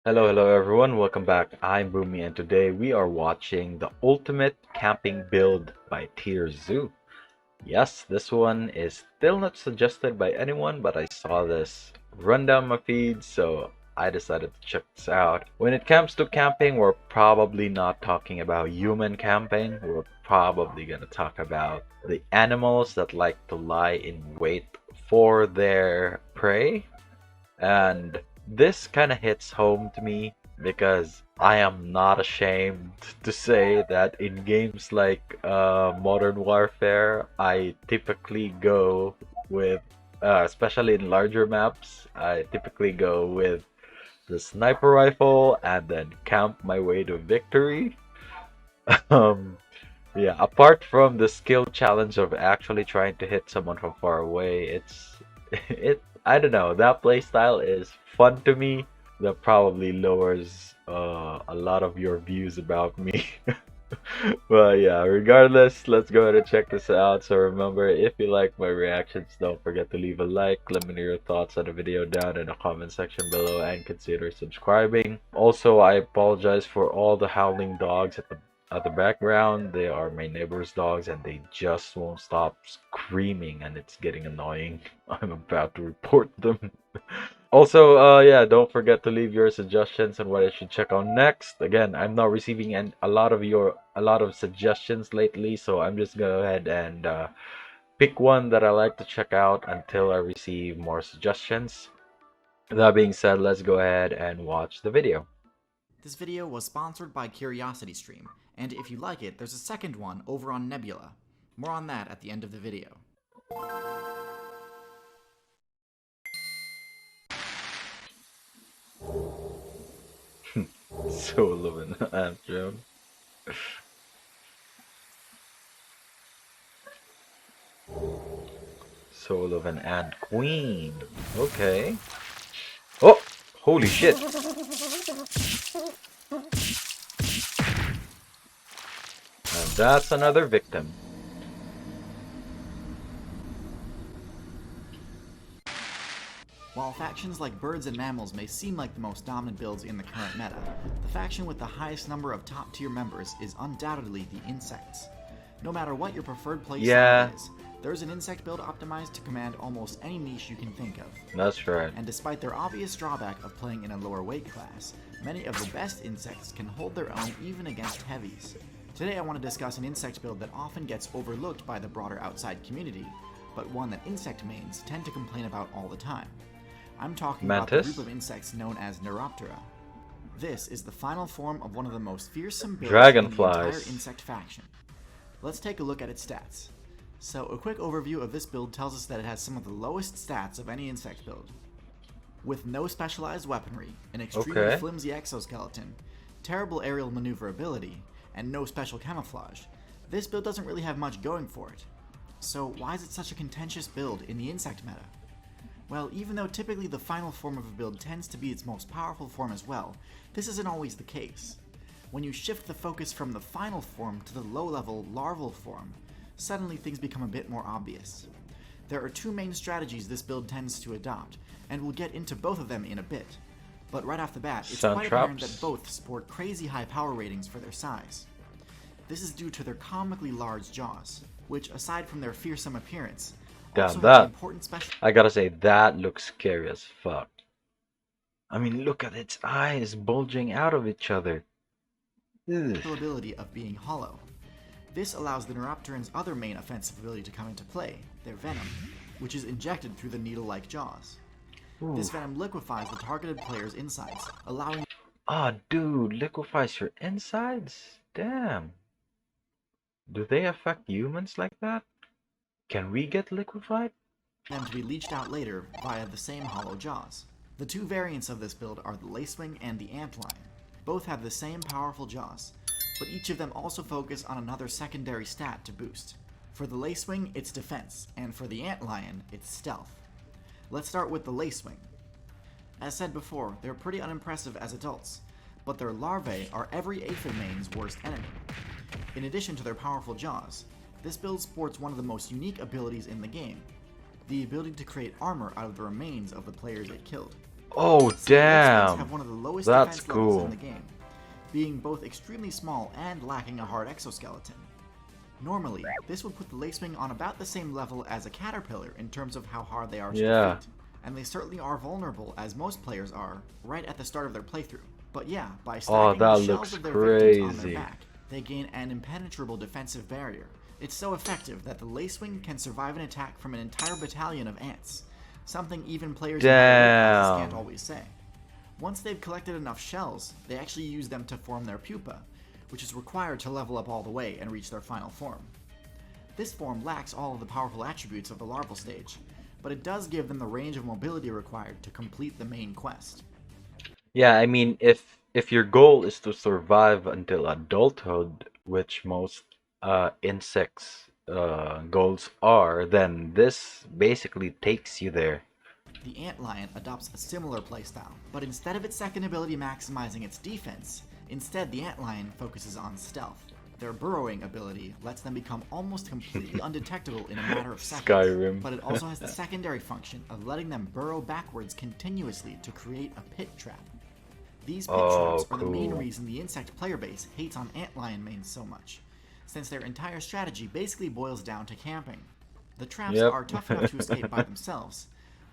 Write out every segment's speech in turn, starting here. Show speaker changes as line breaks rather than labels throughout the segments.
Hello everyone, welcome back. I'm Boomy and today we are watching the ultimate camping build by TierZoo. Yes, this one is still not suggested by anyone, but I saw this run down my feed, so I decided to check this out. When it comes to camping, we're probably not talking about human camping. We're probably gonna talk about the animals that like to lie in wait for their prey. And this kind of hits home to me because I am not ashamed to say that in games like Modern Warfare, I typically go with, especially in larger maps, I typically go with the sniper rifle and then camp my way to victory. Um, yeah, apart from the skill challenge of actually trying to hit someone from far away, I don't know, that playstyle is fun to me. That probably lowers a lot of your views about me. Well, yeah, regardless, let's go ahead and check this out. So remember, if you like my reactions, don't forget to leave a like, let me know your thoughts on the video down in the comment section below, and consider subscribing. Also, I apologize for all the howling dogs at the background. They are my neighbor's dogs and they just won't stop screaming and it's getting annoying. I'm about to report them. Also, yeah, don't forget to leave your suggestions on what I should check out next. Again, I'm not receiving a lot of suggestions lately, so I'm just gonna go ahead and pick one that I like to check out until I receive more suggestions. That being said, let's go ahead and watch the video.
This video was sponsored by CuriosityStream, and if you like it, there's a second one over on Nebula. More on that at the end of the video.
Soul of an ant drone. Soul of an ant queen. Okay. Oh, holy shit. And that's another victim.
While factions like birds and mammals may seem like the most dominant builds in the current meta, the faction with the highest number of top tier members is undoubtedly the insects. No matter what your preferred playstyle is, there's an insect build optimized to command almost any niche you can think of.
That's right.
And despite their obvious drawback of playing in a lower weight class, many of the best insects can hold their own even against heavies. Today I want to discuss an insect build that often gets overlooked by the broader outside community, but one that insect mains tend to complain about all the time. I'm talking about the group of insects known as Neuroptera. This is the final form of one of the most fearsome builds in the entire insect faction. Let's take a look at its stats. So a quick overview of this build tells us that it has some of the lowest stats of any insect build. With no specialized weaponry, an extremely flimsy exoskeleton, terrible aerial maneuverability, and no special camouflage, this build doesn't really have much going for it. So why is it such a contentious build in the insect meta? Well, even though typically the final form of a build tends to be its most powerful form as well, this isn't always the case. When you shift the focus from the final form to the low-level larval form, suddenly things become a bit more obvious. There are two main strategies this build tends to adopt, and we'll get into both of them in a bit. But right off the bat, it's quite apparent that both sport crazy high power ratings for their size. This is due to their comically large jaws, which, aside from their fearsome appearance,
I gotta say, that looks scary as fuck. I mean, look at its eyes bulging out of each other.
Ability of being hollow. This allows the Neuropteran's other main offensive ability to come into play, their venom, which is injected through the needle-like jaws. This venom liquefies the targeted player's insides, allowing
dude, liquefies your insides? Damn. Do they affect humans like that? Can we get liquefied?
Them to be leached out later via the same hollow jaws. The two variants of this build are the Lacewing and the Antlion. Both have the same powerful jaws, but each of them also focus on another secondary stat to boost. For the Lacewing, it's defense, and for the Antlion, it's stealth. Let's start with the Lacewing. As said before, they're pretty unimpressive as adults, but their larvae are every aphid main's worst enemy. In addition to their powerful jaws, this build sports one of the most unique abilities in the game, the ability to create armor out of the remains of the players it killed.
Oh,
See, lacewings
damn.
have one of the lowest
That's
defense levels in
cool.
the game, being both extremely small and lacking a hard exoskeleton. Normally, this would put the lacewing on about the same level as a caterpillar in terms of how hard they are to
Yeah.
defeat, and they certainly are vulnerable as most players are right at the start of their playthrough. But yeah, by
Oh,
stacking the
that
shells
looks
of their victims on their
crazy.
back, they gain an impenetrable defensive barrier. It's so effective that the lacewing can survive an attack from an entire battalion of ants, something even players in higher weight classes can't
Damn.
always say. Once they've collected enough shells, they actually use them to form their pupa, which is required to level up all the way and reach their final form. This form lacks all of the powerful attributes of the larval stage, but it does give them the range of mobility required to complete the main quest.
Yeah, I mean, if your goal is to survive until adulthood, which most insects goals are, then this basically takes you there.
The antlion adopts a similar playstyle, but instead of its second ability maximizing its defense, instead the antlion focuses on stealth. Their burrowing ability lets them become almost completely undetectable in a matter of seconds,
Skyrim.
but it also has the secondary function of letting them burrow backwards continuously to create a pit trap. These pit
Oh,
traps are the main
cool.
reason the insect player base hates on antlion mains so much, since their entire strategy basically boils down to camping. The traps
Yep.
are tough enough to escape by themselves,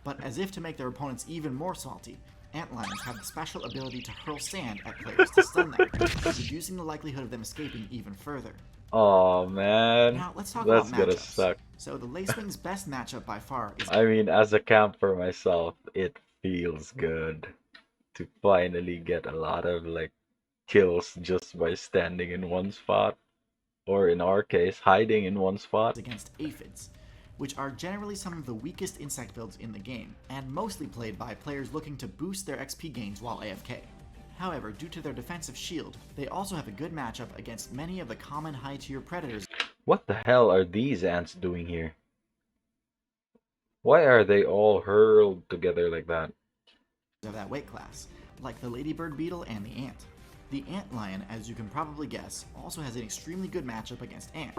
but as if to make their opponents even more salty, antlions have the special ability to hurl sand at players to stun them, reducing the likelihood of them escaping even further.
Oh man,
Now, let's talk about
that's gonna
matchups.
suck.
So, the Lacewing's best matchup by far is
I mean, as a camper myself, it feels good to finally get a lot of like kills just by standing in one spot, or in our case, hiding in one spot.
against aphids, which are generally some of the weakest insect builds in the game, and mostly played by players looking to boost their XP gains while AFK. However, due to their defensive shield, they also have a good matchup against many of the common high-tier predators
What the hell are these ants doing here? Why are they all hurled together like that?
of that weight class, like the ladybird beetle and the ant. The antlion, as you can probably guess, also has an extremely good matchup against ants.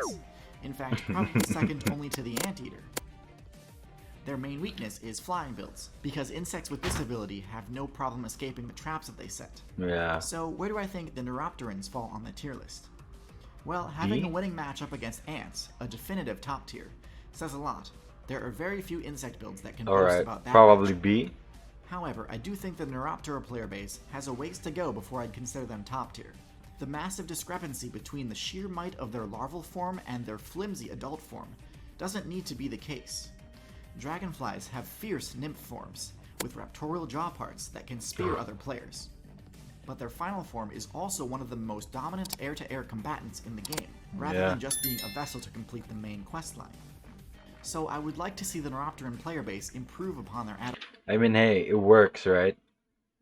In fact, probably second only to the anteater. Their main weakness is flying builds, because insects with this ability have no problem escaping the traps that they set.
Yeah.
So where do I think the Neuropterans fall on the tier list? Well, having
B?
a winning matchup against ants, a definitive top tier, says a lot. There are very few insect builds that can boast
Alright,
about that
probably
matchup.
B.
However, I do think the Neuroptera player base has a ways to go before I'd consider them top tier. The massive discrepancy between the sheer might of their larval form and their flimsy adult form doesn't need to be the case. Dragonflies have fierce nymph forms, with raptorial jaw parts that can spear other players. But their final form is also one of the most dominant air-to-air combatants in the game, rather
Yeah.
than just being a vessel to complete the main questline. So I would like to see the Neuropteran player base improve upon their
I mean, hey, it works, right?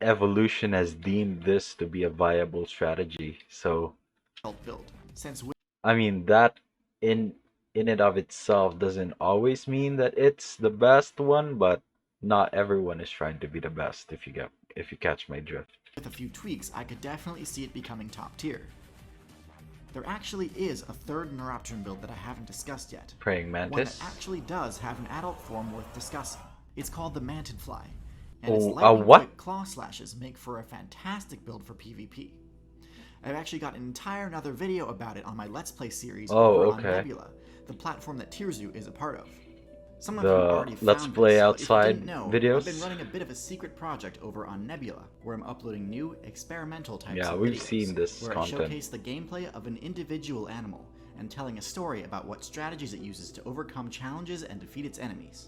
Evolution has deemed this to be a viable strategy. So,
adult build, since
I mean, that in and of itself doesn't always mean that it's the best one, but not everyone is trying to be the best if you catch my drift.
with a few tweaks, I could definitely see it becoming top tier. There actually is a third Neuropteran build that I haven't discussed yet.
Praying
One that
mantis.
actually does have an adult form worth discussing. It's called the Mantid Fly, and its
Oh,
lightning
what?
quick claw slashes make for a fantastic build for PvP. I've actually got an entire another video about it on my Let's Play series
Oh,
over on
okay.
Nebula, the platform that TierZoo is a part of. Some of you
The
already
Let's
found
Play
this, but
Outside
if you didn't know,
videos?
I've been running a bit of a secret project over on Nebula, where I'm uploading new, experimental types
Yeah,
of
we've
videos,
seen this
where
content.
I showcase the gameplay of an individual animal, and telling a story about what strategies it uses to overcome challenges and defeat its enemies.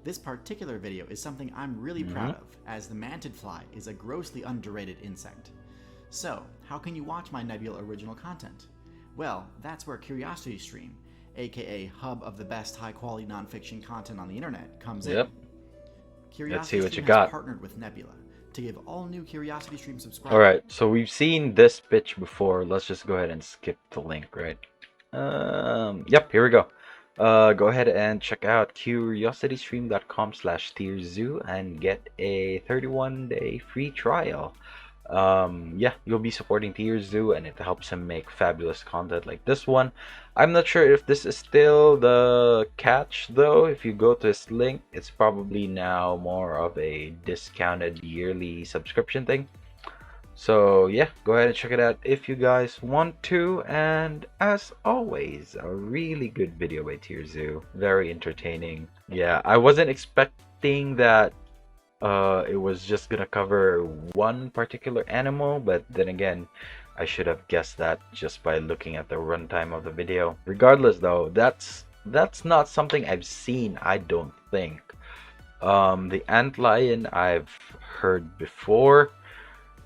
This particular video is something I'm really proud of, as the mantid fly is a grossly underrated insect. So, how can you watch my Nebula original content? Well, that's where CuriosityStream, aka hub of the best high-quality nonfiction content on the internet, comes
Yep.
in.
Let's see what you
CuriosityStream
got.
has partnered with Nebula to give all new CuriosityStream subscribers
Alright, so we've seen this pitch before. Let's just go ahead and skip the link, right? Yep, here we go. Go ahead and check out curiositystream.com/TierZoo and get a 31-day free trial. Yeah, you'll be supporting TierZoo, and it helps him make fabulous content like this one. I'm not sure if this is still the catch though. If you go to his link, it's probably now more of a discounted yearly subscription thing. So yeah, go ahead and check it out if you guys want to. And as always, a really good video by TierZoo. Very entertaining. Yeah, I wasn't expecting that it was just gonna cover one particular animal, but then again, I should have guessed that just by looking at the runtime of the video. Regardless though, that's not something I've seen, I don't think. The antlion I've heard before.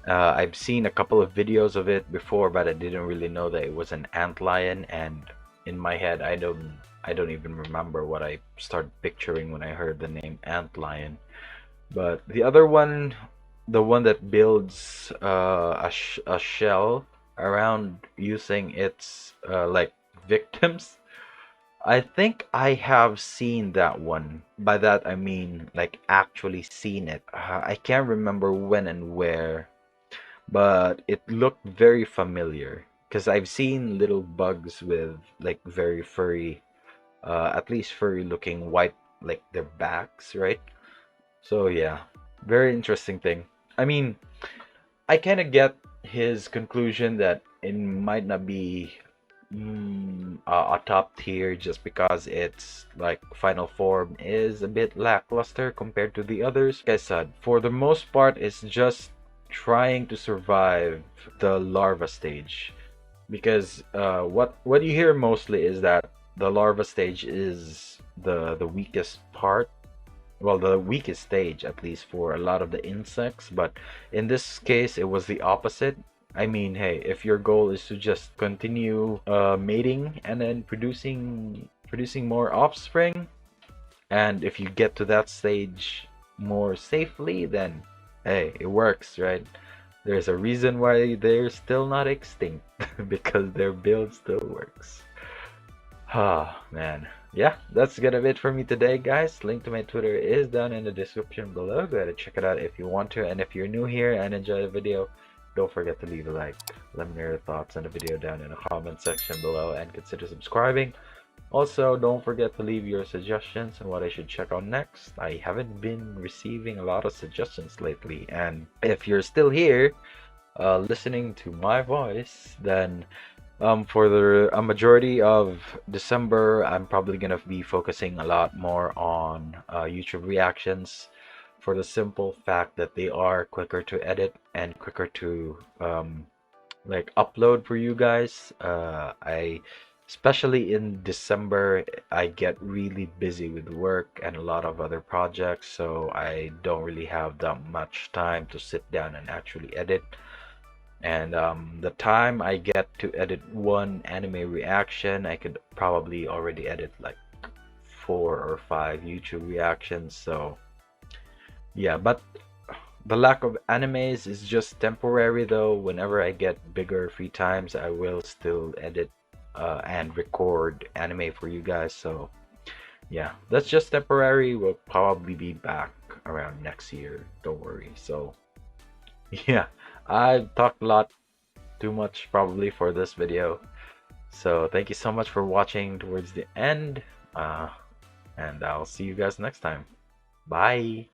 I've seen a couple of videos of it before, but I didn't really know that it was an antlion, and in my head I don't even remember what I started picturing when I heard the name antlion. But the other one, the one that builds a shell around using its like victims, I think I have seen that one. By that I mean like actually seen it. I can't remember when and where, but it looked very familiar because I've seen little bugs with like very furry, at least furry looking white, like their backs, right? So yeah, very interesting thing. I mean, I kind of get his conclusion that it might not be a top tier just because its like final form is a bit lackluster compared to the others. Like I said, for the most part, it's just trying to survive the larva stage, because what you hear mostly is that the larva stage is the weakest part, well, the weakest stage at least for a lot of the insects. But in this case it was the opposite. I mean, hey, if your goal is to just continue mating and then producing more offspring, and if you get to that stage more safely, then hey, it works, right? There's a reason why they're still not extinct because their build still works. Ah, man. Yeah, that's gonna be it for me today, guys. Link to my Twitter is down in the description below. Go ahead and check it out if you want to. And if you're new here and enjoy the video, don't forget to leave a like. Let me know your thoughts on the video down in the comment section below, and consider subscribing. Also, don't forget to leave your suggestions on what I should check on next. I haven't been receiving a lot of suggestions lately, and if you're still here listening to my voice, then for a majority of December, I'm probably gonna be focusing a lot more on YouTube reactions, for the simple fact that they are quicker to edit and quicker to like upload for you guys. I especially in December, I get really busy with work and a lot of other projects, so I don't really have that much time to sit down and actually edit. And the time I get to edit one anime reaction, I could probably already edit like 4 or 5 YouTube reactions. So yeah, but the lack of animes is just temporary though. Whenever I get bigger free times, I will still edit and record anime for you guys. So yeah, that's just temporary. We'll probably be back around next year, don't worry. So yeah, I've talked a lot too much probably for this video. So thank you so much for watching towards the end, and I'll see you guys next time. Bye.